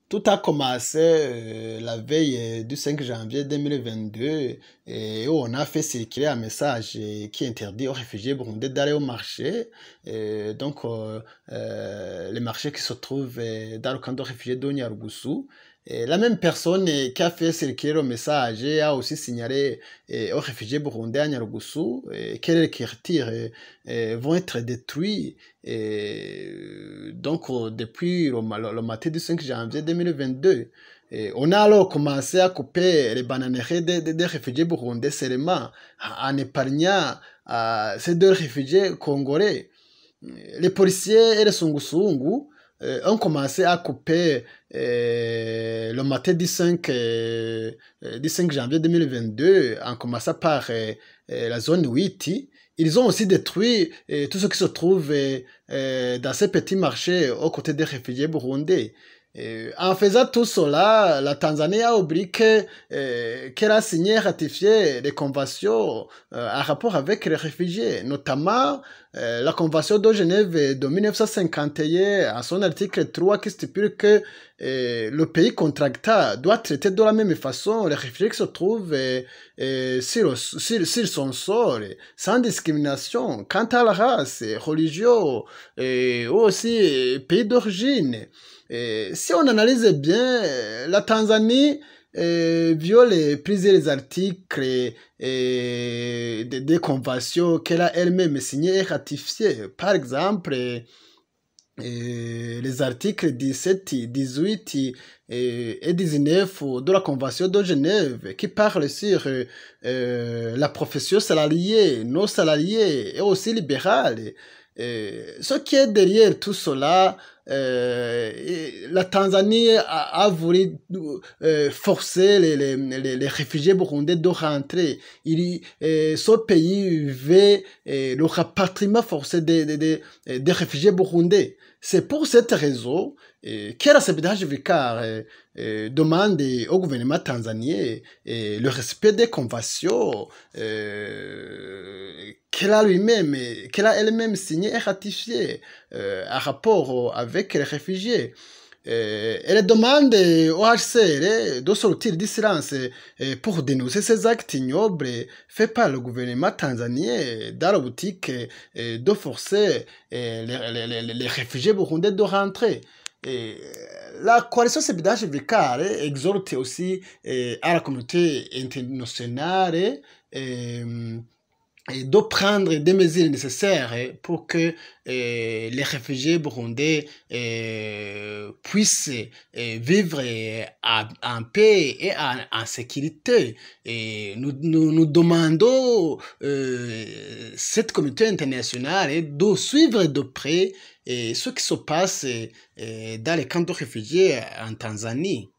Tout a commencé la veille du 5 janvier 2022 et où on a fait circuler un message qui interdit aux réfugiés burundais d'aller au marché. Les marchés qui se trouvent dans le camp de réfugiés de Nyarugusu. Et la même personne qui a fait circuler le message a aussi signalé aux réfugiés burundais à Nyarugusu que les quartiers vont être détruits. Depuis le matin du 5 janvier 2022, on a alors commencé à couper les bananeries des réfugiés burundais seulement en épargnant ces deux réfugiés congolais. Les policiers et les sungusungu ont commencé à couper le matin du 5 janvier 2022, en commençant par la zone 8. Ils ont aussi détruit tout ce qui se trouve dans ces petits marchés aux côtés des réfugiés burundais. En faisant tout cela, la Tanzanie a oublié qu'elle a signé et ratifié des conventions en rapport avec les réfugiés, notamment la Convention de Genève de 1951, en son article 3, qui stipule que le pays contractant doit traiter de la même façon les réfugiés qui se trouvent sur son sol, sans discrimination quant à la race, religion ou aussi pays d'origine. Si on analyse bien, la Tanzanie viole plusieurs articles des conventions qu'elle a elle-même signées et ratifiées. Par exemple, les articles 17, 18 et 19 de la Convention de Genève qui parlent sur la profession salariée, non salariée et aussi libérale. Ce qui est derrière tout cela, la Tanzanie a voulu forcer les réfugiés burundais de rentrer. Ce pays veut le rapatriement forcé des réfugiés burundais. C'est pour cette raison que la CBDH Vicar demande au gouvernement tanzanien le respect des conventions qu'elle a elle-même signées et ratifiées en rapport avec les réfugiés. Elle demande au HCR de sortir du silence pour dénoncer ces actes ignobles faits par le gouvernement tanzanien dans la boutique de forcer les réfugiés burundais de rentrer. La coalition CBDH Vicar exhorte aussi à la communauté internationale et de prendre des mesures nécessaires pour que les réfugiés burundais puissent vivre en paix et en sécurité. Et nous demandons cette communauté internationale de suivre de près ce qui se passe dans les camps de réfugiés en Tanzanie.